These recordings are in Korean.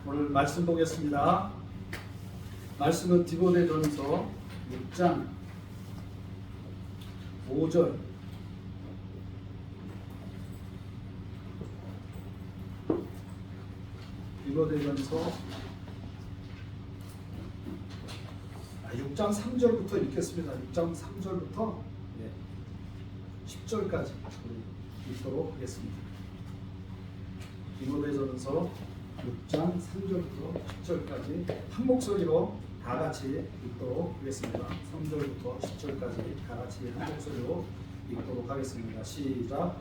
오늘 말씀 보겠습니다. 말씀은 디모데전서 6장 5절 디모데전서 6장 3절부터 읽겠습니다. 6장 3절부터 10절까지 읽도록 하겠습니다. 디모데전서 6장 3절부터 10절까지 한 목소리로 다 같이 읽도록 하겠습니다. 3절부터 10절까지 다 같이 한 목소리로 읽도록 하겠습니다. 시작.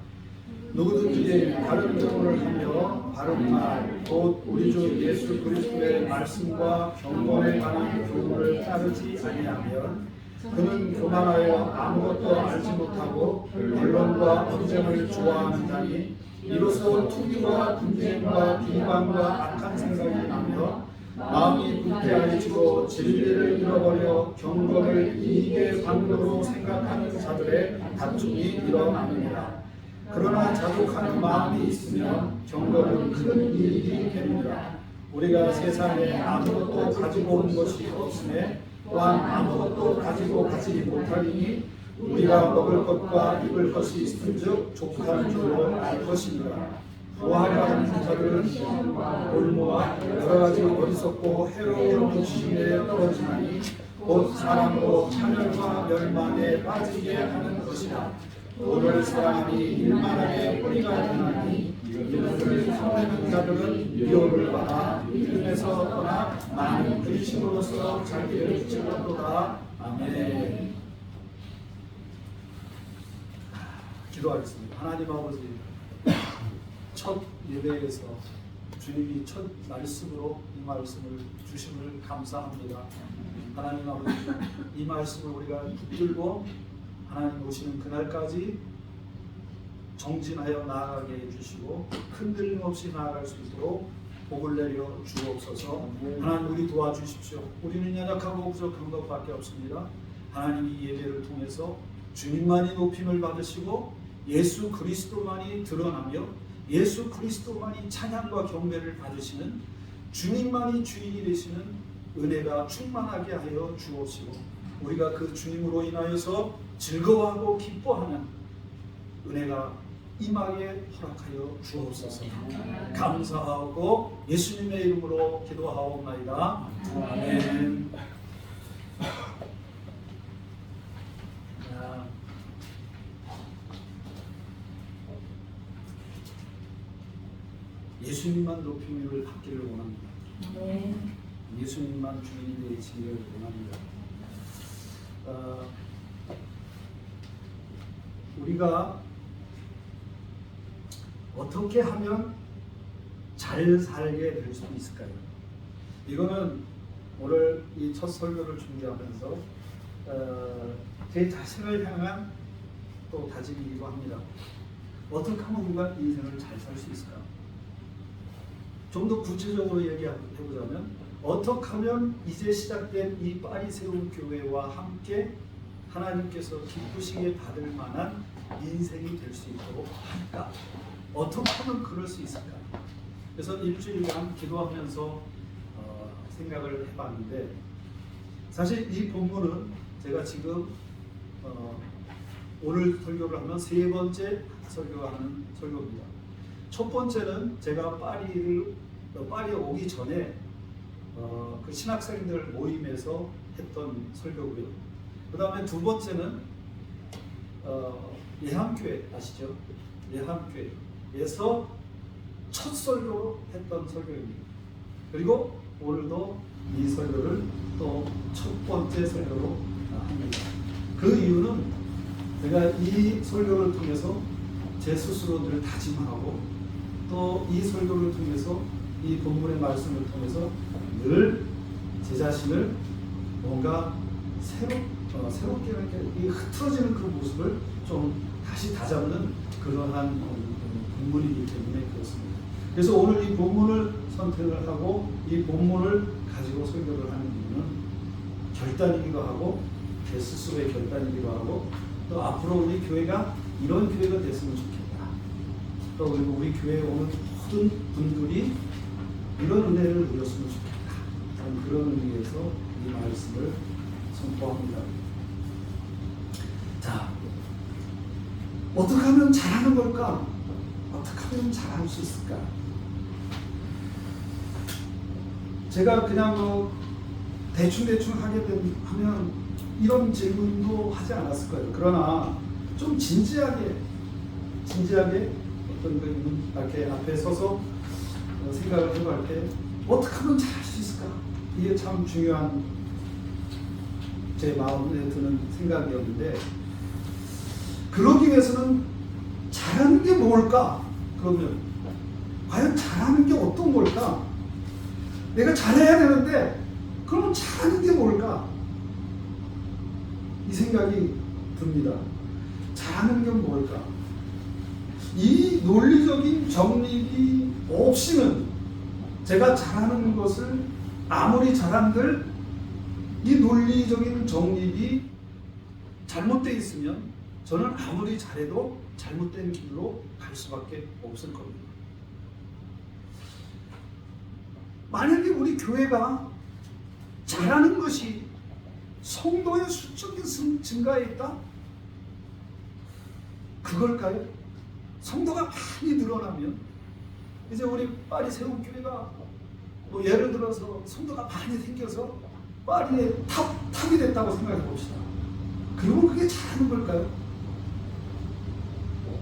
누구든지 바른 증언을 하며 바른 말, 곧 우리 주 예수 그리스도의 말씀과 경건에 관한 교훈을 따르지 아니하면 그는 교만하여 아무것도 알지 못하고 변론과 언쟁을 좋아하는 자니 이로써 투기와 분쟁과 비방과 악한 생각이 나며 마음이 불쾌해지고 진리를 잃어버려 경건을 이익의 방도로 생각하는 자들의 다툼이 일어납니다. 그러나 자족하는 마음이 있으면 경건은 큰 이익이 됩니다. 우리가 세상에 아무것도 가지고 온 것이 없음에 또한 아무것도 가지고 가지 못하리니 우리가 먹을 것과 입을 것이 있은즉 족한 줄로 알 것입니다. 부하라는 자들은 올무와 여러 가지 어리석고 해로운 부심에 떨어지나니 곧 사람으로 차별과 멸망에 빠지게 하는 것이다. 돈을 사랑하니 일만하게 뿌리가 되나니 이것을 성내는 자들은 미혹을 받아 믿음에서 떠나 많은 근심으로써 자기를 찔렀도다. 아멘. 기도하겠습니다. 하나님 아버지, 첫 예배에서 주님이 첫 말씀으로 이 말씀을 주심을 감사합니다. 하나님 아버지, 이 말씀을 우리가 붙들고 하나님 오시는 그날까지 정진하여 나아가게 해주시고 흔들림 없이 나아갈 수 있도록 복을 내려 주옵소서. 하나님 우리 도와주십시오. 우리는 연약하고 부족한 것밖에 없습니다. 하나님 이 예배를 통해서 주님만이 높임을 받으시고 예수 그리스도만이 드러나며 예수 그리스도만이 찬양과 경배를 받으시는 주님만이 주인이 되시는 은혜가 충만하게 하여 주옵시고 우리가 그 주님으로 인하여서 즐거워하고 기뻐하는 은혜가 임하게 허락하여 주옵소서. 감사하고 예수님의 이름으로 기도하옵나이다. 아멘. 예수님만 높임을 받기를 원합니다. 예수님만 주인이 되시기를 원합니다. 우리가 어떻게 하면 잘 살게 될 수 있을까요? 이거는 오늘 이 첫 설교를 준비하면서 제 자신을 향한 또 다짐이기도 합니다. 어떻게 하면 우리가 인생을 잘 살 수 있을까? 좀 더 구체적으로 얘기해보자면 어떻게 하면 이제 시작된 이 파리새움 교회와 함께 하나님께서 기쁘시게 받을 만한 인생이 될 수 있도록 할까? 어떻게 하면 그럴 수 있을까? 그래서 일주일간 기도하면서 생각을 해봤는데 사실 이 본문은 제가 지금 오늘 설교를 하면 세 번째 설교하는 설교입니다. 첫 번째는 제가 파리에 오기 전에 그 신학생들 모임에서 했던 설교고요. 그 다음에 두 번째는 예한교회 아시죠? 예한교회에서 첫 설교로 했던 설교입니다. 그리고 오늘도 이 설교를 또 첫 번째 설교로 합니다. 그 이유는 제가 이 설교를 통해서 제 스스로 늘 다짐하고 또 이 설교를 통해서 이 본문의 말씀을 통해서 늘 제 자신을 뭔가 새롭게 이렇게 흐트러지는 그 모습을 좀 다시 다잡는 그러한 본문이기 때문에 그렇습니다. 그래서 오늘 이 본문을 선택을 하고 이 본문을 가지고 설교를 하는 이유는 결단이기도 하고 제 스스로의 결단이기도 하고 또 앞으로 우리 교회가 이런 교회가 됐으면 좋겠다. 또 그리고 우리 교회에 오는 모든 분들이 이런 은혜를 누렸으면 좋겠다. 저는 그런 의미에서 이 말씀을 선포합니다. 자, 어떻게 하면 잘하는 걸까? 어떻게 하면 잘할 수 있을까? 제가 그냥 뭐 대충 하면 이런 질문도 하지 않았을 거예요. 그러나 좀 진지하게 어떤 이렇게 앞에 서서 생각을 해볼 때 어떻게 하면 잘할 수 있을까? 이게 참 중요한 제 마음에 드는 생각이었는데, 그러기 위해서는 잘하는 게 뭘까? 그러면 과연 잘하는 게 어떤 걸까? 내가 잘해야 되는데 그럼 잘하는 게 뭘까? 이 생각이 듭니다. 잘하는 게 뭘까? 이 논리적인 정립이 없이는 제가 잘하는 것을 아무리 잘한들 이 논리적인 정립이 잘못되어 있으면 저는 아무리 잘해도 잘못된 길로 갈 수밖에 없을 겁니다. 만약에 우리 교회가 잘하는 것이 성도의 수적인 증가에 있다? 그걸까요? 성도가 많이 늘어나면 이제 우리 파리 세움교회가 뭐 예를 들어서 성도가 많이 생겨서 파리의 탑이 됐다고 생각해 봅시다. 그러면 그게 잘하는 걸까요?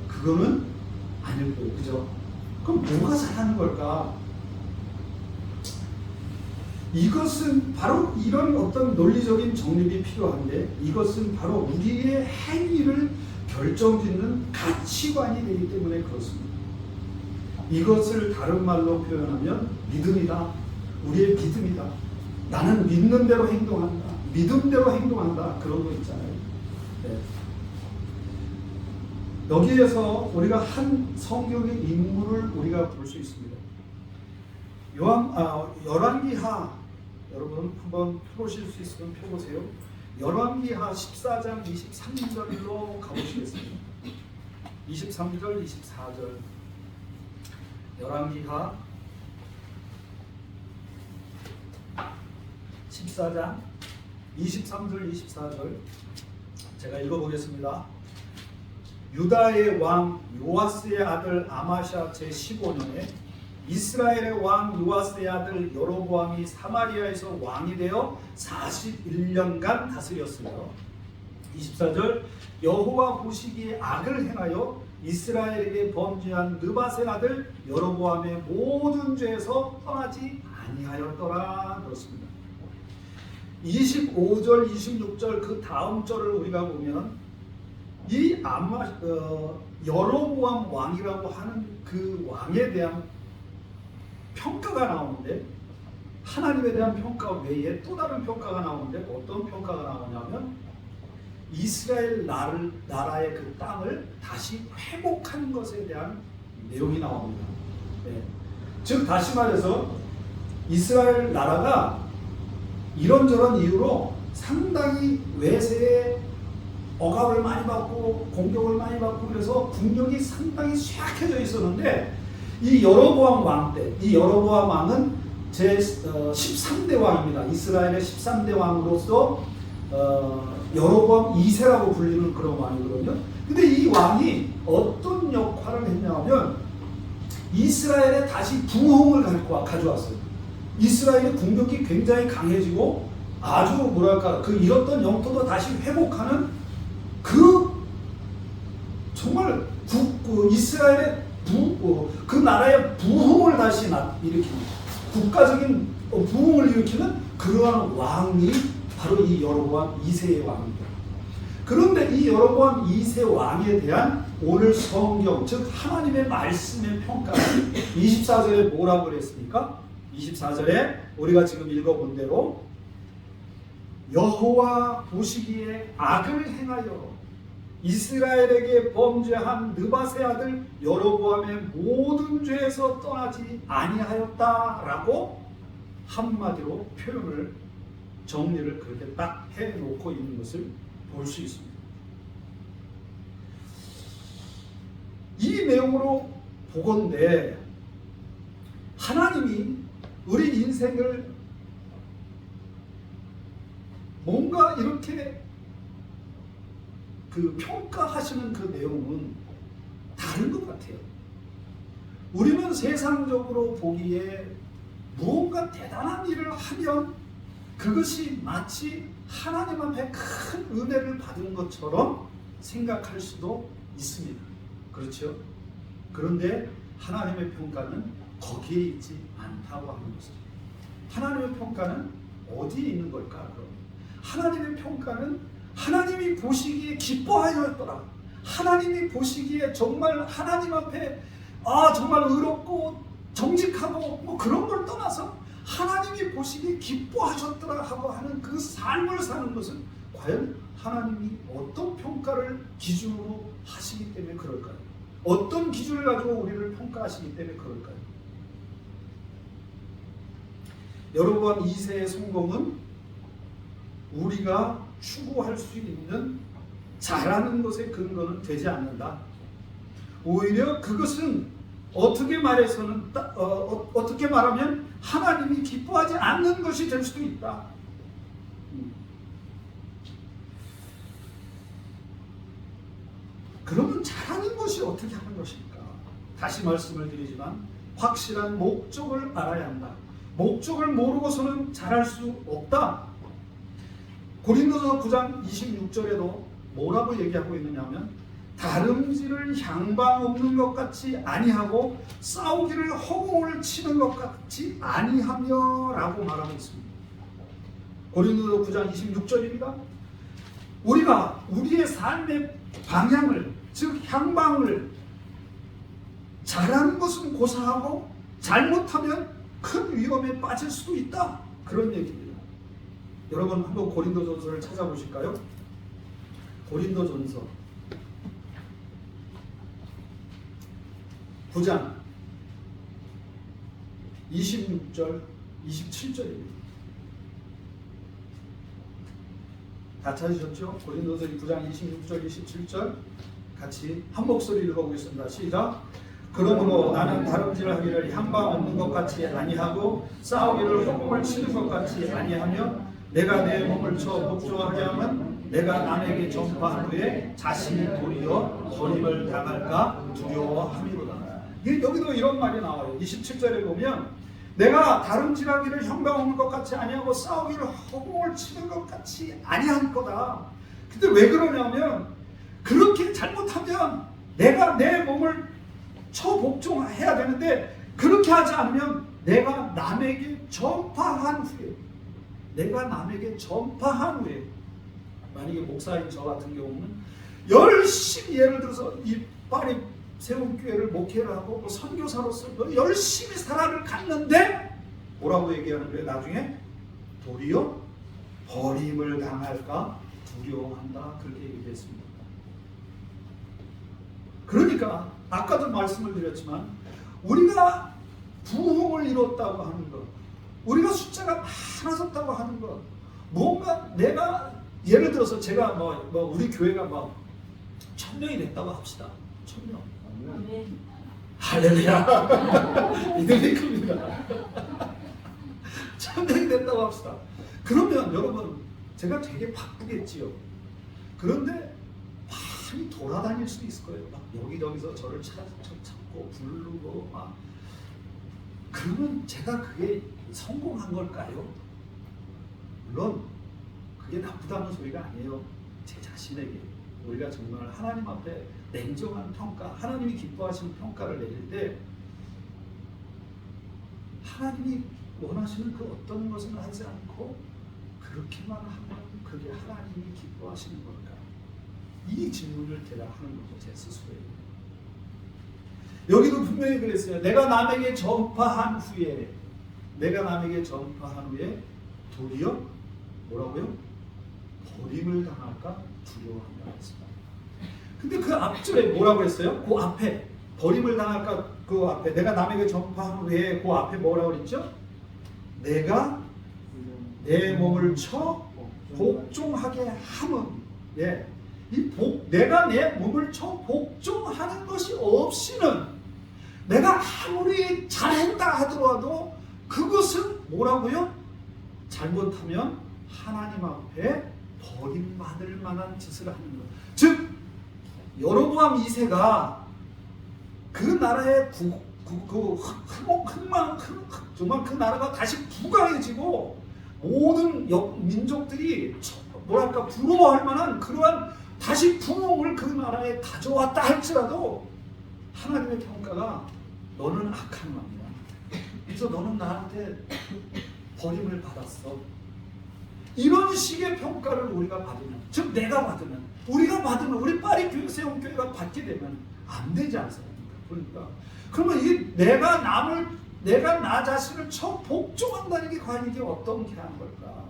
그거는 아닐 거예요. 그죠? 그럼 뭐가 잘하는 걸까? 이것은 바로 이런 어떤 논리적인 정립이 필요한데, 이것은 바로 우리의 행위를 결정짓는 가치관이 되기 때문에 그렇습니다. 이것을 다른 말로 표현하면 믿음이다. 우리의 믿음이다. 나는 믿는 대로 행동한다. 믿음대로 행동한다. 그런 거 있잖아요. 네. 여기에서 우리가 한 성경의 인물을 우리가 볼 수 있습니다. 열왕기하, 여러분 한번 펴보실 수 있으면 펴보세요. 열왕기하 14장 23절로 가보시겠습니다. 23절, 24절. 열왕기하 14장 23절, 24절 제가 읽어보겠습니다. 유다의 왕 요아스의 아들 아마샤 제15년에 이스라엘의 왕 요아스의 아들 여로보암이 사마리아에서 왕이 되어 41년간 다스렸으며, 24절 여호와 보시기에 악을 행하여 이스라엘에게 범죄한 느밧의 아들 여로보암의 모든 죄에서 떠나지 아니하였더라. 그렇습니다. 25절 26절 그 다음 절을 우리가 보면 이 여로보암 왕이라고 하는 그 왕에 대한 평가가 나오는데, 하나님에 대한 평가 외에 또 다른 평가가 나오는데, 어떤 평가가 나오냐면 이스라엘 나라의 그 땅을 다시 회복한 것에 대한 내용이 나옵니다. 네. 즉 다시 말해서 이스라엘 나라가 이런저런 이유로 상당히 외세에 억압을 많이 받고 공격을 많이 받고 그래서 국력이 상당히 쇠약해져 있었는데, 이 여로보암 왕 때, 이 여로보암 왕은 제 13대 왕입니다. 이스라엘의 13대 왕으로서 여로보암 2세라고 불리는 그런 왕이거든요. 근데 이 왕이 어떤 역할을 했냐면 이스라엘에 다시 부흥을 가져왔어요. 이스라엘의 공격이 굉장히 강해지고 아주 뭐랄까 그 잃었던 영토도 다시 회복하는 정말 이스라엘의 그 나라의 부흥을 다시 일으키는, 국가적인 부흥을 일으키는 그러한 왕이 바로 이 여로보암 2세의 왕입니다. 그런데 이 여로보암 2세 왕에 대한 오늘 성경, 즉 하나님의 말씀의 평가는 24절에 뭐라고 그랬습니까? 24절에 우리가 지금 읽어본 대로 여호와 보시기에 악을 행하여 이스라엘에게 범죄한 느밧의 아들 여로보암의 모든 죄에서 떠나지 아니하였다라고 한마디로 표현을 정리를 그렇게 딱 해놓고 있는 것을 볼 수 있습니다. 이 내용으로 보건대 하나님이 우리 인생을 뭔가 이렇게 그 평가하시는 그 내용은 다른 것 같아요. 우리는 세상적으로 보기에 무언가 대단한 일을 하면 그것이 마치 하나님 앞에 큰 은혜를 받은 것처럼 생각할 수도 있습니다. 그렇죠? 그런데 하나님의 평가는 거기에 있지 않다고 하는 것이죠. 하나님의 평가는 어디에 있는 걸까? 그럼 하나님의 평가는 하나님이 보시기에 기뻐하였더라. 하나님이 보시기에 정말 하나님 앞에 정말 의롭고 정직하고 뭐 그런 걸 떠나서 하나님이 보시기에 기뻐하셨더라 하고 하는 그 삶을 사는 것은 과연 하나님이 어떤 평가를 기준으로 하시기 때문에 그럴까요? 어떤 기준을 가지고 우리를 평가하시기 때문에 그럴까요? 여러분, 이 세의 성공은 우리가 추구할 수 있는 잘하는 것의 근거는 되지 않는다. 오히려 그것은 어떻게 말하면 하나님이 기뻐하지 않는 것이 될 수도 있다. 그러면 잘하는 것이 어떻게 하는 것일까? 다시 말씀을 드리지만 확실한 목적을 알아야 한다. 목적을 모르고서는 잘할 수 없다. 고린도서 9장 26절에도 뭐라고 얘기하고 있느냐면 다름질을 향방 없는 것 같이 아니하고 싸우기를 허공을 치는 것 같이 아니하며 라고 말하고 있습니다. 고린도서 9장 26절입니다. 우리가 우리의 삶의 방향을, 즉 향방을 잘하는 것은 고사하고 잘못하면 큰 위험에 빠질 수도 있다. 그런 얘기입니다. 여러분 한번 고린도전서를 찾아보실까요? 고린도전서 9장 26절 27절입니다. 다 찾으셨죠? 고린도서 9장 26절 27절 같이 한 목소리 읽어보겠습니다. 시작. 그러므로 나는 다름질을 하기를 향방 없는 것 같이 아니하고 싸우기를 허공을 치는 것 같이 아니하며 내가 내 몸을 쳐 복종하게 하면 내가 남에게 전파한 후에 자신이 도리어 버림을 당할까 두려워함이로다. 여기도 이런 말이 나와요. 27절에 보면 내가 다름질하기를 향방 없는 것 같이 아니하고 싸우기를 허공을 치는 것 같이 아니할 거다. 근데 왜 그러냐면 그렇게 잘못하면 내가 내 몸을 처복종해야 되는데 그렇게 하지 않으면 내가 남에게 전파한 후에 만약에 목사인 저 같은 경우는 열심히 예를 들어서 이 파리 세운교회를 목회를 하고 뭐 선교사로서 열심히 살아를 갔는데 뭐라고 얘기하는 거예요? 나중에 도리어 버림을 당할까 두려워한다. 그렇게 얘기했습니다. 그러니까 아까도 말씀을 드렸지만 우리가 부흥을 이뤘다고 하는 것, 우리가 숫자가 많아졌다고 하는 것, 뭔가 내가 예를 들어서 제가 우리 교회가 1000명이 됐다고 합시다. 1000명. 할렐루야. 이들이 큽니다. 1000명이 됐다고 합시다. 그러면 여러분 제가 되게 바쁘겠지요. 그런데 많이 돌아다닐 수도 있을 거예요. 막 여기저기서 저를 찾고 부르고 막. 그러면 제가 그게 성공한 걸까요? 물론 그게 나쁘다는 소리가 아니에요. 제 자신에게 우리가 정말 하나님 앞에 냉정한 평가, 하나님이 기뻐하시는 평가를 내릴 때 하나님이 원하시는 그 어떤 것은 하지 않고 그렇게만 하면 그게 하나님이 기뻐하시는 걸까? 이 질문을 대답하는 거죠. 제 스스로에게. 여기도 분명히 그랬어요. 내가 남에게 전파한 후에 도리어 뭐라고요? 버림을 당할까 두려워한다 했습니다. 근데 그 앞줄에 뭐라고 했어요? 그 앞에 버림을 당할까 그 앞에 내가 남에게 전파한 후에 그 앞에 뭐라고 그랬죠? 내가 내 몸을 쳐 복종하게 함은 내가 내 몸을 쳐 복종하는 것이 없이는 내가 아무리 잘한다 하더라도 그것은 뭐라고요? 잘못하면 하나님 앞에 버림받을 만한 짓을 하는 것. 즉 여로보암 2세가 그 나라의 정말 그 나라가 다시 부강해지고 모든 민족들이 뭐랄까 부러워할 만한 그러한 다시 부흥을 그 나라에 가져왔다 할지라도 하나님의 평가가 너는 악한 왕이야. 그래서 너는 나한테 버림을 받았어. 이런 식의 평가를 우리가 받으면, 즉 내가 받으면, 우리가 받으면, 우리 파리 세움교회가 받게 되면 안 되지 않습니까? 그러니까 그러면 이 내가 나 자신을 복종한다는 게 과연 이게 어떤 게 한 걸까?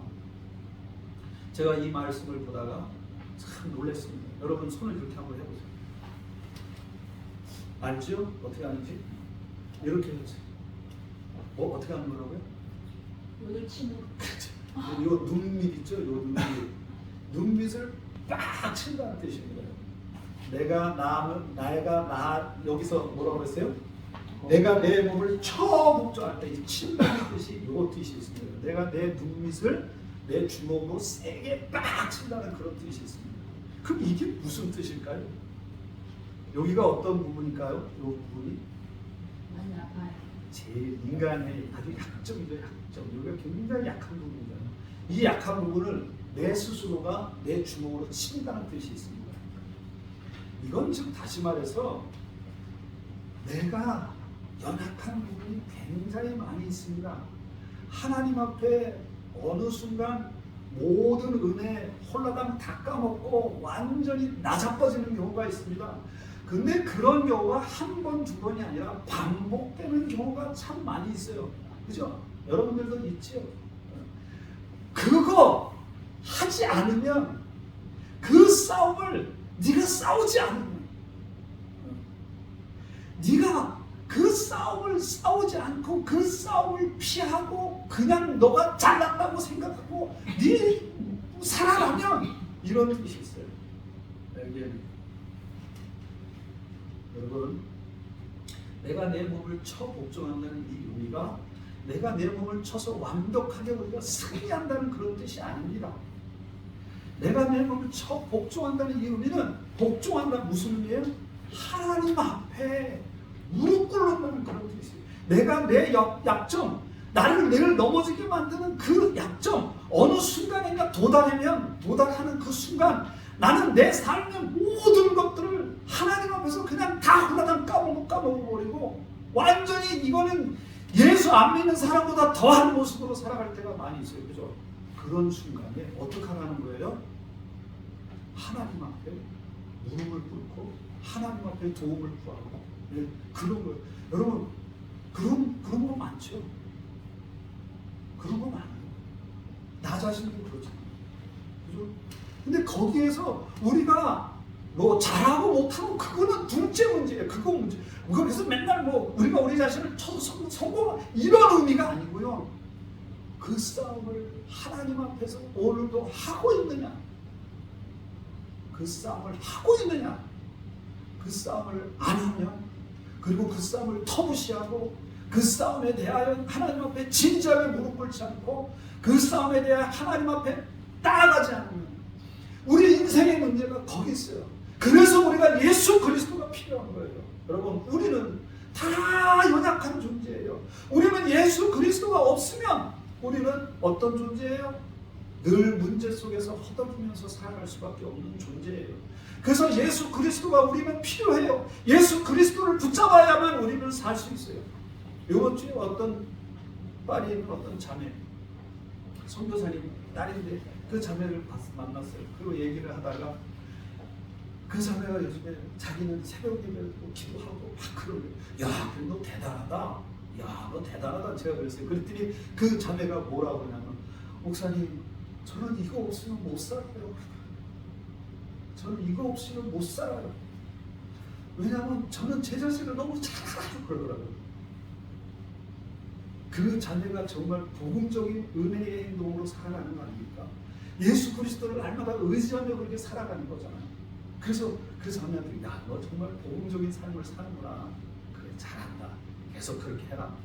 제가 이 말씀을 보다가 참 놀랐습니다. 여러분 손을 이렇게 한번 해보세요. 알죠? 어떻게 하는지? 이렇게 해보세요. 뭐 어떻게 하는 거라고요? 눈을 치는. 요 눈밑 있죠? 요 눈밑을 빡 친다는 뜻입니다. 내가 여기서 뭐라고 했어요? 내가 내 몸을 복종할 때 이 친다는 뜻이 요 뜻이 있습니다. 내가 내 눈밑을 내 주먹으로 세게 빡 친다는 그런 뜻이 있습니다. 그럼 이게 무슨 뜻일까요? 여기가 어떤 부분일까요? 이 부분이 많이 아파요. 제일 인간의 아주 약점이죠. 약점. 여기가 굉장히 약한 부분이잖아요. 이 약한 부분을 내 스스로가 내 주먹으로 친다는 뜻이 있습니다. 이건 즉 다시 말해서 내가 연약한 부분이 굉장히 많이 있습니다. 하나님 앞에 어느 순간 모든 은혜 홀라당 다 까먹고 완전히 나자빠지는 경우가 있습니다. 근데 그런 경우가 한 번, 두 번이 아니라 반복되는 경우가 참 많이 있어요. 그죠? 여러분들도 있죠? 그거 하지 않으면 그 싸움을 네가 싸우지 않으면 네가 그 싸움을 싸우지 않고 그 싸움을 피하고 그냥 너가 잘났다고 생각하고 네 살아가면 이런 뜻이 있어요. 여러분, 내가 내 몸을 쳐 복종한다는 이 의미가 내가 내 몸을 쳐서 완벽하게 우리가 승리한다는 그런 뜻이 아닙니다. 내가 내 몸을 쳐 복종한다는 이 의미는 복종한다 무슨 의미예요? 하나님 앞에 무릎 꿇는다는 그런 뜻이에요. 내가 내 약점, 내를 넘어지게 만드는 그 약점 어느 순간인가 도달하는 그 순간 나는 내 삶의 모든 것들을 하나님 앞에서 그냥 다 홀라당 까먹어버리고 완전히 이거는 예수 안 믿는 사람보다 더한 모습으로 살아갈 때가 많이 있어요. 그죠? 그런 순간에 어떻게 하라는 거예요? 하나님 앞에 무릎을 꿇고 하나님 앞에 도움을 구하고 그런 거예요. 여러분 그런 거 많죠? 그런 거 많아요. 나 자신도 그렇잖아요. 그죠? 근데 거기에서 우리가 뭐 잘하고 못하고 그거는 둘째 문제예요. 그거 문제. 그래서 맨날 우리가 우리 자신을 쳐서 성공 이런 의미가 아니고요. 그 싸움을 하나님 앞에서 오늘도 하고 있느냐? 그 싸움을 하고 있느냐? 그 싸움을 안 하면 그리고 그 싸움을 터부시하고 그 싸움에 대하여 하나님 앞에 진지하게 무릎 꿇지 않고 그 싸움에 대하여 하나님 앞에 따라가지 않으면 우리 인생의 문제가 거기 있어요. 그래서 우리가 예수 그리스도가 필요한 거예요. 여러분 우리는 다 연약한 존재예요. 우리는 예수 그리스도가 없으면 우리는 어떤 존재예요? 늘 문제 속에서 허덕이면서 살아갈 수밖에 없는 존재예요. 그래서 예수 그리스도가 우리는 필요해요. 예수 그리스도를 붙잡아야만 우리는 살 수 있어요. 이번 주에 어떤 파리에 있는 어떤 자매 선교사님 딸인데 그 자매를 만났어요. 그리고 얘기를 하다가 그 자매가 요즘에 자기는 새벽 예배를 기도하고 막 그러고 야, 너 대단하다. 야, 너 대단하다. 제가 그랬어요. 그랬더니 그 자매가 뭐라고 하냐면 목사님, 저는 이거 없으면 못 살아요. 저는 이거 없이는 못 살아요. 왜냐하면 저는 제 자신을 너무 잘 알아요. 그러더라고요. 그 자매가 정말 복음적인 은혜의 행동으로 살아가는 거 아닙니까? 예수 그리스도를 날마다 의지하며 그렇게 살아가는 거잖아요. 그래서 그 자매한테 야, 너 정말 복음적인 삶을 사는구나. 그래, 잘한다. 계속 그렇게 해라.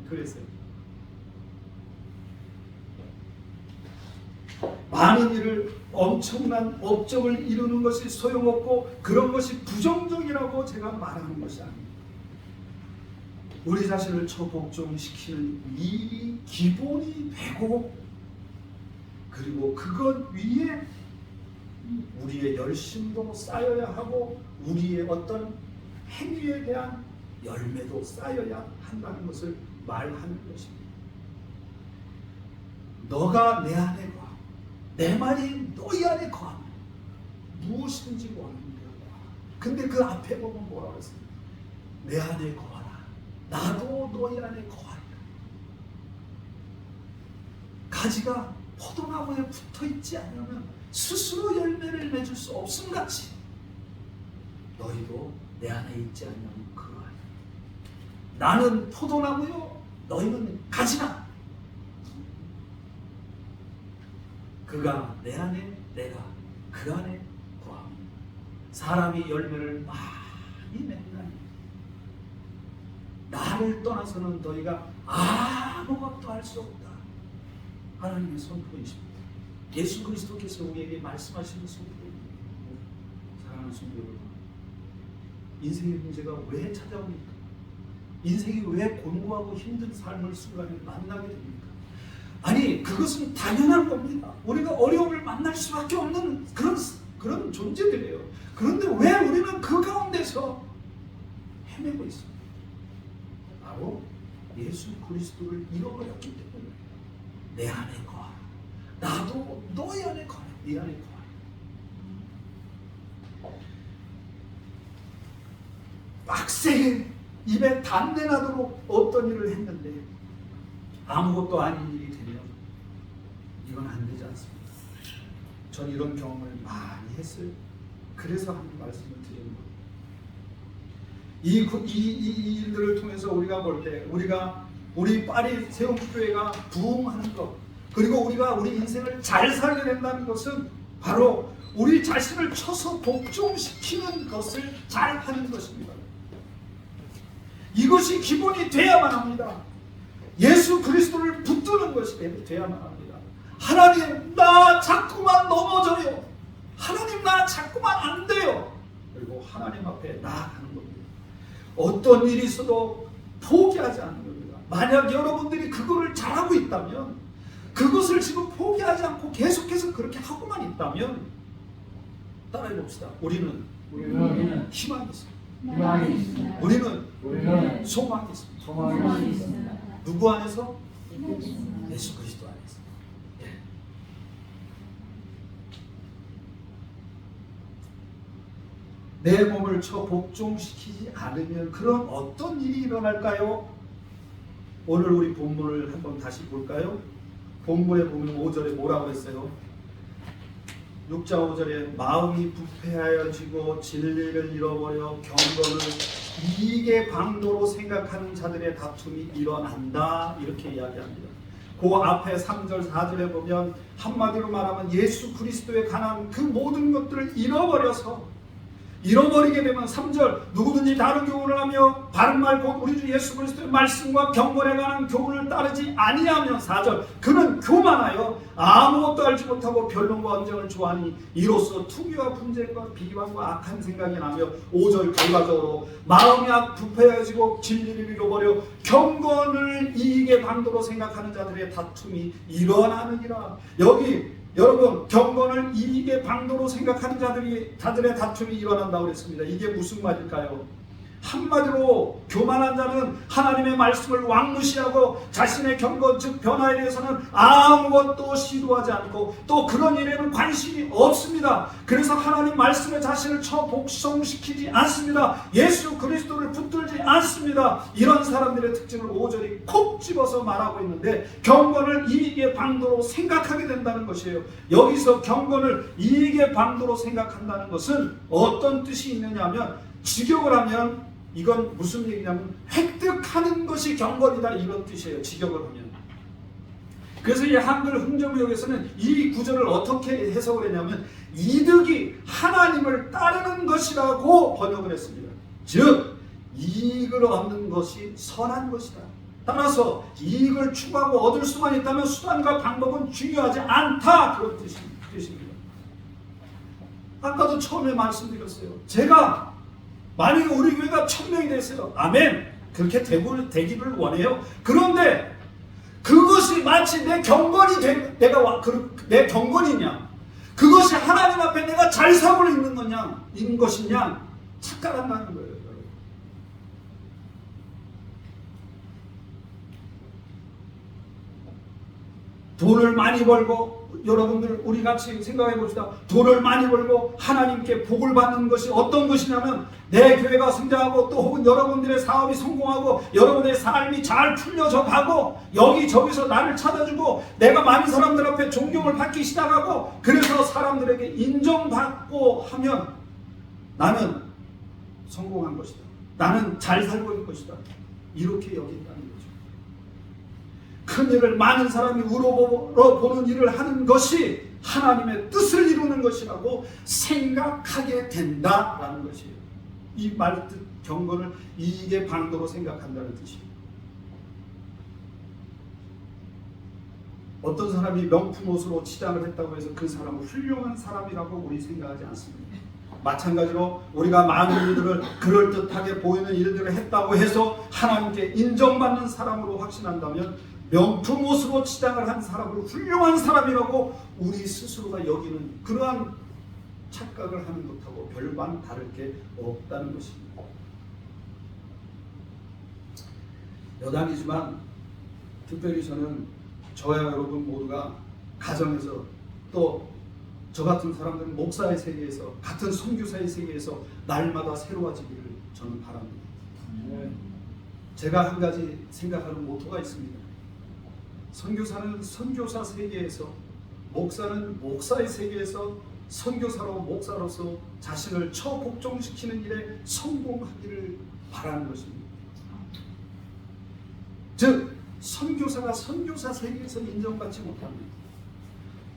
그랬어요. 많은 일을 엄청난 업적을 이루는 것이 소용없고 그런 것이 부정적이라고 제가 말하는 것이 아닙니다. 우리 자신을 처복종시키는 일이 기본이 되고 그리고 그것 위에 우리의 열심도 쌓여야 하고 우리의 어떤 행위에 대한 열매도 쌓여야 한다는 것을 말하는 것입니다. 너가 내 안에 거하고 내 말이 너희 안에 거하면 무엇이든지 원하는 대로 거하라. 근데 그 앞에 보면 뭐라고 했습니까? 내 안에 거하라. 나도 너희 안에 거하리라. 가지가 포도나무에 붙어있지 않으면 스스로 열매를 맺을 수 없음같이 너희도 내 안에 있지 않으면 그러하리라. 나는 포도나무요 너희는 가지나 그가 내 안에 내가 그 안에 거하며 사람이 열매를 많이 맺나니 나를 떠나서는 너희가 아무것도 할 수 없다. 하나님의 선포이십니다. 예수 그리스도께서 우리에게 말씀하시는 선포입니다. 사랑하는 성도 여러분, 인생의 문제가 왜 찾아옵니까? 인생이 왜 곤고하고 힘든 삶을 순간에 만나게 됩니까? 아니, 그것은 당연한 겁니다. 우리가 어려움을 만날 수밖에 없는 그런 존재들이에요. 그런데 왜 우리는 그 가운데서 헤매고 있습니까? 바로 예수 그리스도를 잃어버렸기 때문에 내 안에 거하라. 나도 너희 안에 거하라. 네 안에 거하라. 빡세게 입에 단내 나도록 어떤 일을 했는데 아무것도 아닌 일이 되면 이건 안 되지 않습니까? 전 이런 경험을 많이 했어요. 그래서 하는 말씀을 드리는 겁니다. 이 일들을 통해서 우리가 볼 때 우리 파리 세움교회가 부흥하는 것 그리고 우리가 우리 인생을 잘 살게 된다는 것은 바로 우리 자신을 쳐서 복종시키는 것을 잘 하는 것입니다. 이것이 기본이 돼야만 합니다. 예수 그리스도를 붙드는 것이 돼야만 합니다. 하나님 나 자꾸만 넘어져요. 하나님 나 자꾸만 안 돼요. 그리고 하나님 앞에 나아가는 겁니다. 어떤 일이 있어도 포기하지 않는 겁니다. 만약 여러분들이 그거를 잘하고 있다면 그것을 지금 포기하지 않고 계속해서 그렇게 하고만 있다면 따라해 봅시다. 우리는 희망이 있습니다. 우리는 소망이 있습니다. 누구 안에서? 예수 그리스도 안에서. 예. 내 몸을 쳐 복종시키지 않으면 그런 어떤 일이 일어날까요? 오늘 우리 본문을 한번 다시 볼까요? 본문에 보면 5절에 뭐라고 했어요? 6장 5절에 마음이 부패하여지고 진리를 잃어버려 경건을 이익의 방도로 생각하는 자들의 다툼이 일어난다 이렇게 이야기합니다. 그 앞에 3절 4절에 보면 한마디로 말하면 예수 그리스도에 관한 그 모든 것들을 잃어버리게 되면 3절 누구든지 다른 교훈을 하며 바른 말 곧 우리 주 예수 그리스도의 말씀과 경건에 관한 교훈을 따르지 아니하면 4절 그는 교만하여 아무것도 알지 못하고 변론과 언쟁을 좋아하니 이로써 투기와 분쟁과 비방과 악한 생각이 나며 5절 결과적으로 마음이 부패해지고 진리를 잃어버려 경건을 이익의 방도로 생각하는 자들의 다툼이 일어나느니라. 여기 여러분 경건을 이익의 방도로 생각하는 자들의 다툼이 일어난다고 그랬습니다. 이게 무슨 말일까요? 한마디로 교만한 자는 하나님의 말씀을 왕무시하고 자신의 경건 즉 변화에 대해서는 아무것도 시도하지 않고 또 그런 일에는 관심이 없습니다. 그래서 하나님 말씀에 자신을 복종시키지 않습니다. 예수 그리스도를 붙들지 않습니다. 이런 사람들의 특징을 5절이 콕 집어서 말하고 있는데 경건을 이익의 방도로 생각하게 된다는 것이에요. 여기서 경건을 이익의 방도로 생각한다는 것은 어떤 뜻이 있느냐 하면 직역을 하면 이건 무슨 얘기냐면 획득하는 것이 경건이다 이런 뜻이에요. 직역을 하면. 그래서 이 한글 흥정구역에서는 이 구절을 어떻게 해석을 했냐면 이득이 하나님을 따르는 것이라고 번역을 했습니다. 즉 이익을 얻는 것이 선한 것이다. 따라서 이익을 추구하고 얻을 수만 있다면 수단과 방법은 중요하지 않다. 그런 뜻입니다. 아까도 처음에 말씀드렸어요. 제가 만약에 우리 교회가 1000명이 됐어요. 아멘. 그렇게 되기를 원해요. 그런데 그것이 마치 내 경건이 내 경건이냐, 그것이 하나님 앞에 내가 잘 살고 있는 것이냐 착각한다는 거예요. 돈을 많이 벌고, 여러분들 우리 같이 생각해 봅시다. 돈을 많이 벌고 하나님께 복을 받는 것이 어떤 것이냐면 내 교회가 성장하고 또 혹은 여러분들의 사업이 성공하고 여러분의 삶이 잘 풀려져 가고 여기저기서 나를 찾아주고 내가 많은 사람들 앞에 존경을 받기 시작하고 그래서 사람들에게 인정받고 하면 나는 성공한 것이다. 나는 잘 살고 있는 것이다. 이렇게 여긴다는 거죠. 큰 일을 많은 사람이 우러보는 일을 하는 것이 하나님의 뜻을 이루는 것이라고 생각하게 된다라는 것이에요. 이 말뜻 경건을 이익의 방도로 생각한다는 뜻이에요. 어떤 사람이 명품 옷으로 치장을 했다고 해서 그 사람은 훌륭한 사람이라고 우리 생각하지 않습니다. 마찬가지로 우리가 많은 일들을 그럴듯하게 보이는 일들을 했다고 해서 하나님께 인정받는 사람으로 확신한다면 명품 옷으로 치장을 한 사람을 훌륭한 사람이라고 우리 스스로가 여기는 그러한 착각을 하는 것하고 별반 다를 게 없다는 것입니다. 여담이지만 특별히 저는 저와 여러분 모두가 가정에서 또 저 같은 사람들은 목사의 세계에서 같은 선교사의 세계에서 날마다 새로워지기를 저는 바랍니다. 제가 한 가지 생각하는 모토가 있습니다. 선교사는 선교사 세계에서, 목사는 목사의 세계에서 선교사로 목사로서 자신을 처복종시키는 일에 성공하기를 바라는 것입니다. 즉 선교사가 선교사 세계에서 인정받지 못합니다.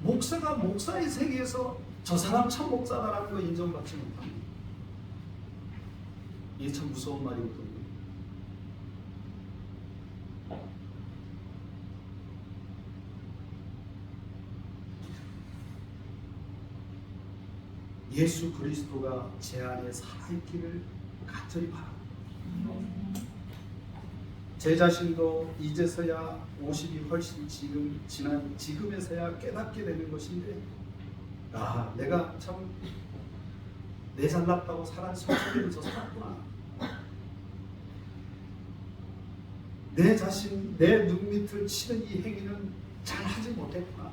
목사가 목사의 세계에서 저 사람 참 목사다라는 거 인정받지 못합니다. 이게 참 무서운 말이거든요. 예수 그리스도가 제 안에 살아있기를 간절히 바랍니다. 제 자신도 이제서야 50이 훨씬 지난 지금에서야 깨닫게 되는 것인데, 내가 참 내 잘났다고 성취되면서 살았구나. 내 자신, 내 눈밑을 치는 이 행위는 잘하지 못했구나.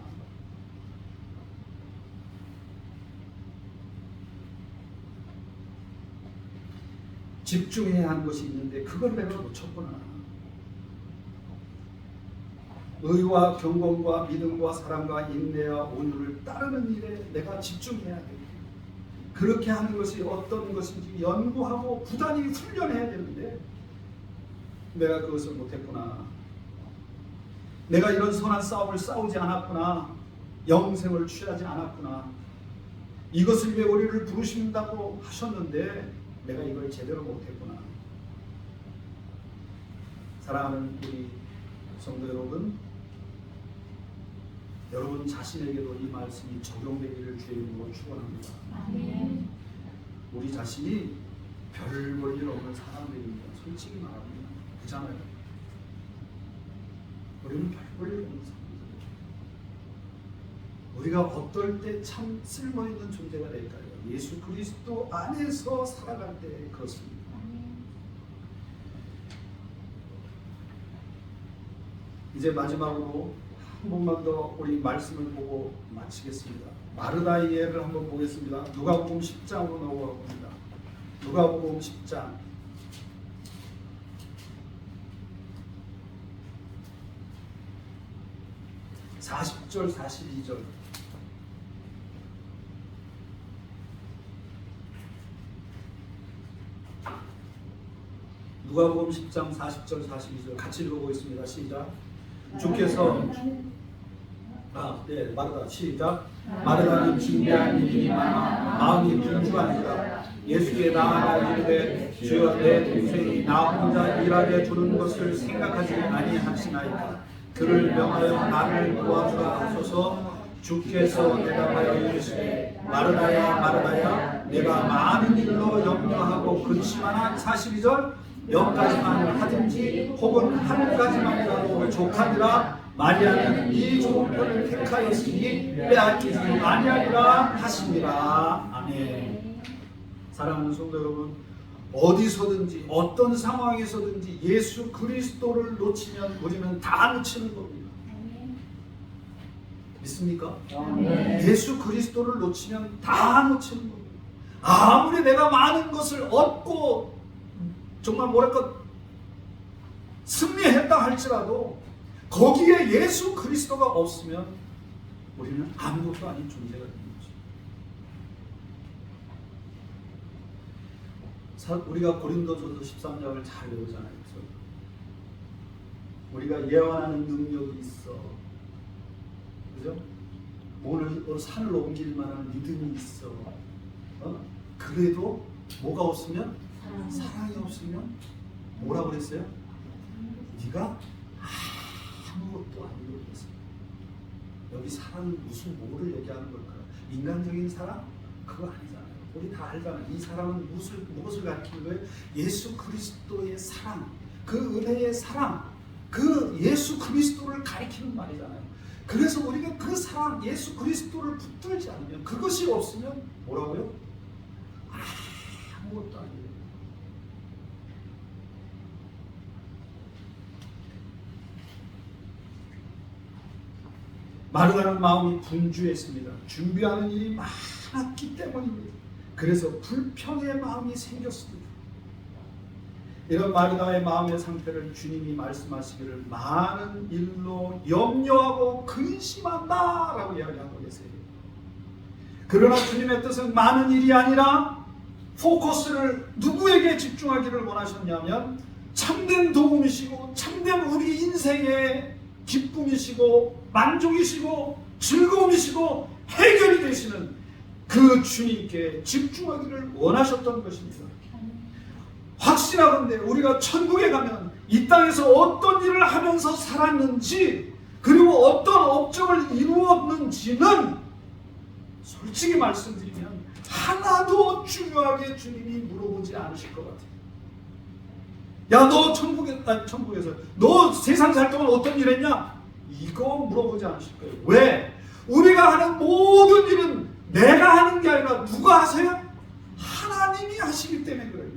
집중해야 하는 것이 있는데 그걸 내가 놓쳤구나. 의와 경건과 믿음과 사랑과 인내와 온유를 따르는 일에 내가 집중해야 돼. 그렇게 하는 것이 어떤 것인지 연구하고 부단히 훈련해야 되는데 내가 그것을 못했구나. 내가 이런 선한 싸움을 싸우지 않았구나. 영생을 취하지 않았구나. 이것을 위해 우리를 부르신다고 하셨는데 내가 이걸 제대로 못했구나. 사랑하는 우리 성도 여러분, 여러분 자신에게도 이 말씀이 적용되기를 주의 이름으로 축원합니다. 우리 자신이 별 볼 일 없는 사람들입니다. 솔직히 말합니다. 그렇잖아요. 우리는 별 볼 일 없는 사람들입니다. 우리가 어떨 때 참 쓸모있는 존재가 될까요? 예수 그리스도 안에서 살아갈 때 그렇습니다. 이제 마지막으로 한 번만 더 우리 말씀을 보고 마치겠습니다. 마르다이엘을 한번 보겠습니다. 누가복음 10장으로 넘어가 봅니다. 누가복음 10장 40절 42절. 누가복음 10장 40절 42절 같이 읽어보겠습니다. 시작. 주께서 마르다 시작. 마르다는 징대한 일이 많아 마음이 분주하니라. 예수께 나아가 이르되 주여 내 동생이 나 혼자 일하게 두는 것을 생각하지 아니하시나이까. 그를 명하여 나를 도와주라 하소서. 주께서 대답하여 이르시되 마르다야 마르다야 내가 많은 일로 염려하고 근심하나 42절 몇 가지만 하든지 혹은 한 가지만이라도 족하니라. 마리아는 이 좋은 편을 택하였으니 빼앗기지 아니하리라 하시니라. 아멘. 사랑하는 성도 여러분, 어디서든지 어떤 상황에서든지 예수 그리스도를 놓치면 우리는 다 놓치는 겁니다. 믿습니까? 예수 그리스도를 놓치면 다 놓치는 겁니다. 아무리 내가 많은 것을 얻고 정말 뭐랄까 승리했다 할지라도 거기에 예수 그리스도가 없으면 우리는 아무것도 아닌 존재가 되는 거죠. 우리가 고린도전서 13장을 잘 외우잖아요. 우리가 예언하는 능력이 있어. 그죠? 오늘 산을 옮길 만한 믿음이 있어. 그래도 뭐가 없으면? 사랑이 없으면 뭐라고 그랬어요? 네가 아무것도 아니고 그랬어요. 여기 사랑은 무슨 뭐를 얘기하는 걸까요? 인간적인 사랑? 그거 아니잖아요. 우리 다 알잖아요. 이 사랑은 무엇을 가리키는 거예요? 예수 그리스도의 사랑, 그 은혜의 사랑, 그 예수 그리스도를 가리키는 말이잖아요. 그래서 우리가 그 사랑, 예수 그리스도를 붙들지 않으면, 그것이 없으면 뭐라고요? 아무것도 아니에요. 마르다는 마음이 분주했습니다. 준비하는 일이 많았기 때문입니다. 그래서 불평의 마음이 생겼습니다. 이런 마르다의 마음의 상태를 주님이 말씀하시기를 많은 일로 염려하고 근심한다 라고 이야기하고 계세요. 그러나 주님의 뜻은 많은 일이 아니라 포커스를 누구에게 집중하기를 원하셨냐면 참된 도움이시고 참된 우리 인생의 기쁨이시고 만족이시고 즐거움이시고 해결이 되시는 그 주님께 집중하기를 원하셨던 것입니다. 확신하건대 우리가 천국에 가면 이 땅에서 어떤 일을 하면서 살았는지 그리고 어떤 업적을 이루었는지는 솔직히 말씀드리면 하나도 중요하게 주님이 물어보지 않으실 것 같아요. 야, 너 천국에서 너 세상 살 동안 어떤 일 했냐? 이거 물어보지 않으실 거예요. 왜? 우리가 하는 모든 일은 내가 하는 게 아니라 누가 하세요? 하나님이 하시기 때문에 그래요.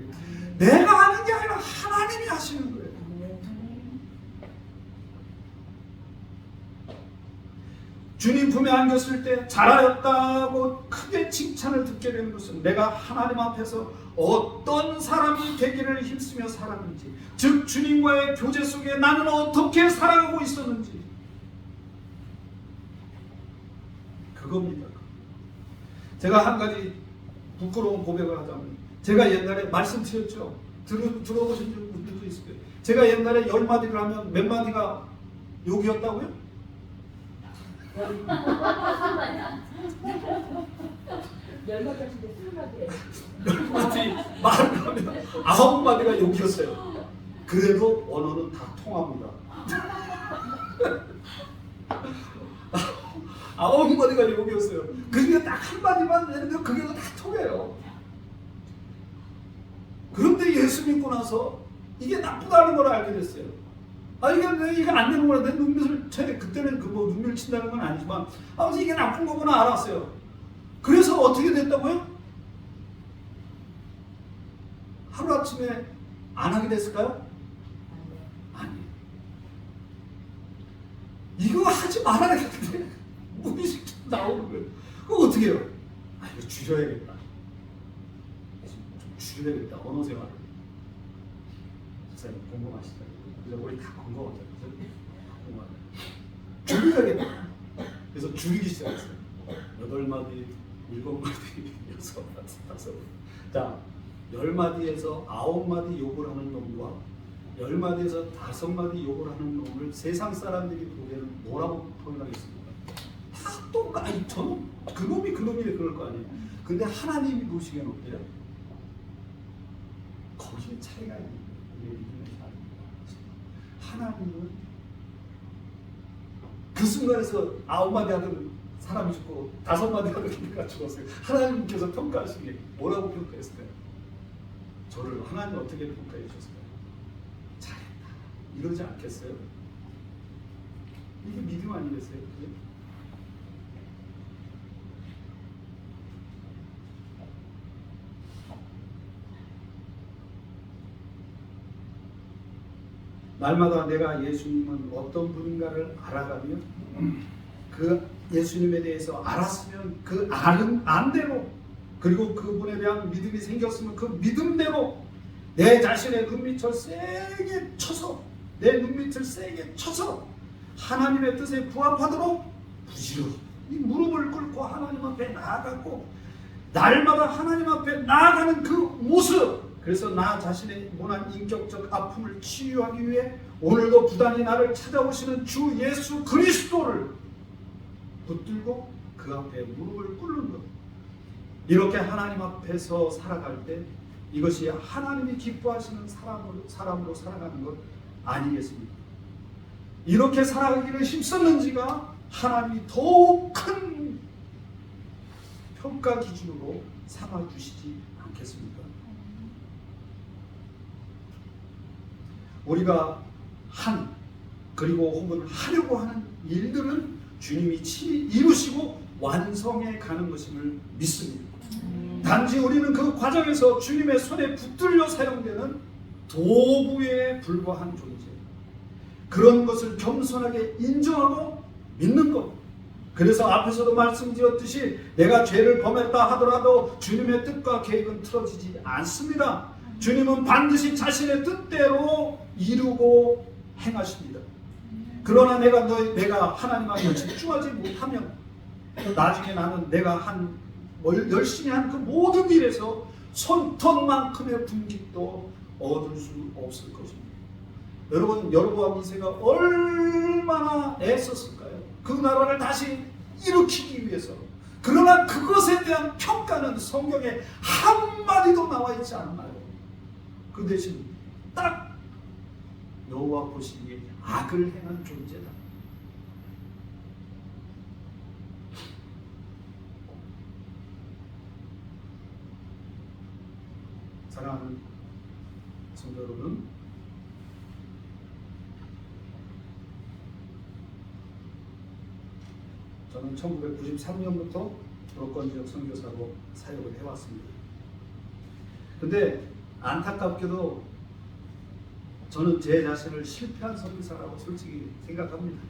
내가 하는 게 아니라 하나님이 하시는 거예요. 주님 품에 안겼을 때 잘하였다고 크게 칭찬을 듣게 되는 것은 내가 하나님 앞에서 어떤 사람이 되기를 힘쓰며 살았는지, 즉 주님과의 교제 속에 나는 어떻게 살아가고 있었는지, 그겁니다. 제가 한 가지 부끄러운 고백을 하자면, 제가 옛날에 말씀드렸죠. 들어보신 분들도 있을 거예요. 제가 옛날에 10마디를 하면 몇 마디가 욕이었다고요? 10마디 말을 하면 9마디가 욕이었어요. 그래도 언어는 다 통합니다. 9마디가 욕이었어요. 그중에 딱 한마디만 내는데 그게 다 통해요. 그런데 예수 믿고 나서 이게 나쁘다는 걸 알게 됐어요. 이게 안 되는구나. 내 눈빛을 쳐야. 그때는 눈을 친다는 건 아니지만 아무튼 이게 나쁜 거구나 알았어요. 그래서 어떻게 됐다고요? 하루아침에 안 하게 됐을까요? 아니에요. 이거 하지 말아야겠는데 무의식적으로 나오는 거예요. 그거 어떻게 해요? 이거 줄여야겠다. 좀 줄여야겠다. 언어 생활을. 선생님 궁금하시다. 그래서 우리 다 궁금하죠. 줄여야겠다. 그래서 줄이기 시작했어요. 8마디, 7마디, 6마디, 5마디. 자, 10마디에서 9마디 욕을 하는 놈과 10마디에서 5마디 욕을 하는 놈을 세상 사람들이 보기에는 뭐라고 표현하겠습니까? 다 똑같이 저는 그놈이 그럴 거 아니에요. 근데 하나님이 보시기에는 어때요? 거기에 차이가 있는 거예요. 하나님은 그 순간에서 9마디 하던 사람이 죽고 5마디 하던 개가 죽었어요. 하나님께서 평가하시기에 뭐라고 평가했을까요? 저를 하나님 어떻게 평가해 주셨을까요? 잘했다 이러지 않겠어요? 이게 믿음 아니겠어요? 그게? 날마다 내가 예수님은 어떤 분인가를 알아가며 그 예수님에 대해서 알았으면 그 안대로 그리고 그분에 대한 믿음이 생겼으면 그 믿음대로 내 자신의 눈밑을 세게 쳐서 하나님의 뜻에 부합하도록 부지런히 무릎을 꿇고 하나님 앞에 나아가고 날마다 하나님 앞에 나아가는 그 모습 그래서 나 자신의 모난 인격적 아픔을 치유하기 위해 오늘도 부단히 나를 찾아오시는 주 예수 그리스도를 붙들고 그 앞에 무릎을 꿇는 것 이렇게 하나님 앞에서 살아갈 때 이것이 하나님이 기뻐하시는 사람으로 살아가는 것 아니겠습니까? 이렇게 살아가기를 힘썼는지가 하나님이 더욱 큰 평가 기준으로 삼아주시지 않겠습니까? 우리가 그리고 혹은 하려고 하는 일들은 주님이 친히 이루시고 완성해 가는 것임을 믿습니다. 단지 우리는 그 과정에서 주님의 손에 붙들려 사용되는 도구에 불과한 존재. 그런 것을 겸손하게 인정하고 믿는 것. 그래서 앞에서도 말씀드렸듯이 내가 죄를 범했다 하더라도 주님의 뜻과 계획은 틀어지지 않습니다. 주님은 반드시 자신의 뜻대로 이루고 행하십니다. 그러나 내가 하나님 앞에 집중하지 못하면 나중에 나는 내가 열심히 한 그 모든 일에서 손톱만큼의 분깃도 얻을 수 없을 것입니다. 여러분 여로보암 2세가 얼마나 애썼을까요? 그 나라를 다시 일으키기 위해서. 그러나 그것에 대한 평가는 성경에 한마디도 나와 있지 않나요? 그 대신 딱 여호와 보시기에 악을 행한 존재다. 사랑하는 성도 여러분, 저는 1993년부터 도로권 지역 선교사로 사역을 해왔습니다. 근데 안타깝게도 저는 제 자신을 실패한 선교사라고 솔직히 생각합니다.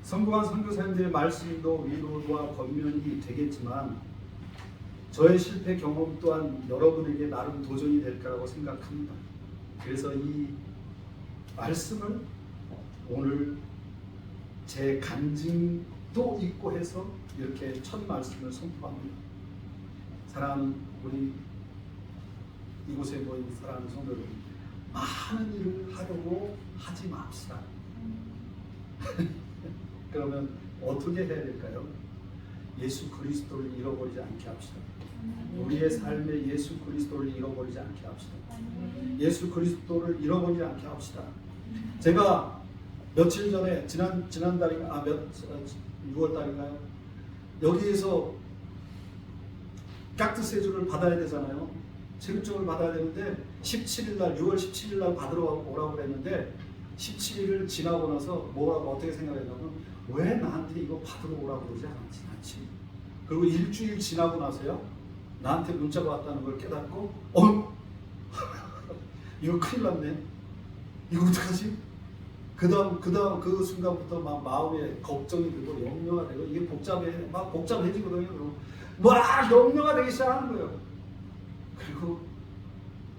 성공한 선교사님들의 말씀도 위로와 권면이 되겠지만 저의 실패 경험 또한 여러분에게 나름 도전이 될 거라고 생각합니다. 그래서 이 말씀을 오늘 제 간증도 있고 해서 이렇게 첫 말씀을 선포합니다. 사랑하는 우리 이곳에 모인 사랑하는 성도 여러분, 많은 일을 하려고 하지 맙시다. 그러면 어떻게 해야 될까요? 예수 그리스도를 잃어버리지 않게 합시다. 우리의 삶에 예수 그리스도를 잃어버리지 않게 합시다. 예수 그리스도를 잃어버리지 않게 합시다. 제가 며칠 전에 지난달인가 6월달인가요? 여기에서 깍두세주를 받아야 되잖아요. 체육증을 받아야 되는데 17일날 6월 17일날 받으러 오라고 그랬는데 17일을 지나고 나서 어떻게 생각했냐면 왜 나한테 이거 받으러 오라고 그러지 않지? 그리고 일주일 지나고 나서요 나한테 문자가 왔다는 걸 깨닫고 이거 큰일 났네. 이거 어떡하지? 그 순간부터 막 마음에 걱정이 들고 염려가 되고 이게 복잡해지거든요. 막 염려가 되기 시작하는 거예요.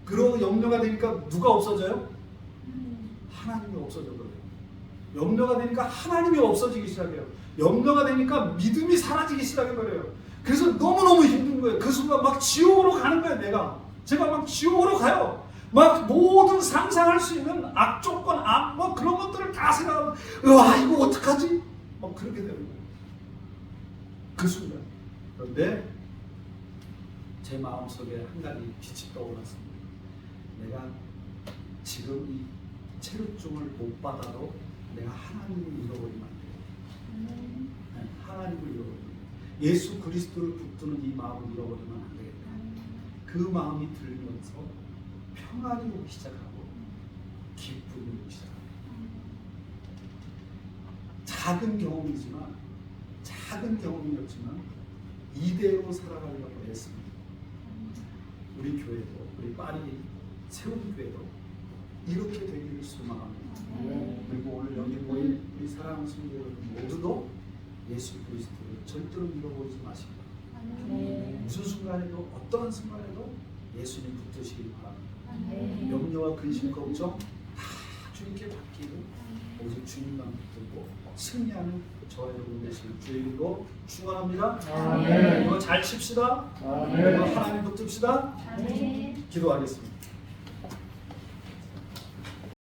그리고 염려가 되니까 누가 없어져요? 하나님이 없어져 버려요. 염려가 되니까 하나님이 없어지기 시작해요. 염려가 되니까 믿음이 사라지기 시작해버려요. 그래서 너무너무 힘든 거예요. 그 순간 막 지옥으로 가는 거예요. 제가 막 지옥으로 가요. 막 모든 상상할 수 있는 악조건, 그런 것들을 다 생각하면, 와, 이거 어떡하지? 막 그렇게 되는 거예요. 그 순간. 그런데 제 마음속에 한 가지 빛이 떠올랐습니다. 내가 지금 이 체류증을 못 받아도 내가 하나님을 잃어버리면 안 돼요. 네, 하나님을 잃어버리면 안 돼요. 예수 그리스도를 붙드는 이 마음을 잃어버리면 안 되겠다. 그 마음이 들면서 평안이 오기 시작하고 기쁨이 오기 시작합니다. 작은 경험이었지만 이대로 살아가려고 했습니다. 우리 교회도, 우리 파리 세운교회도 이렇게 되기를 소망합니다. 그리고 오늘 여기 모인 우리 사랑하는 성도 여러분 모두도 예수 그리스도를 절대로 잃어버리지 마시고 무슨 순간에도 어떠한 순간에도 예수님 붙드시기 바랍니다. 염려와 근심 걱정 다 주님께 맡기고 오직 주님만 붙들고 승리하는 저와 여러분 되시길 주의 이름으로 축원합니다. 이거 잘 칩시다. 이거 하나님 붙듭시다. 기도하겠습니다.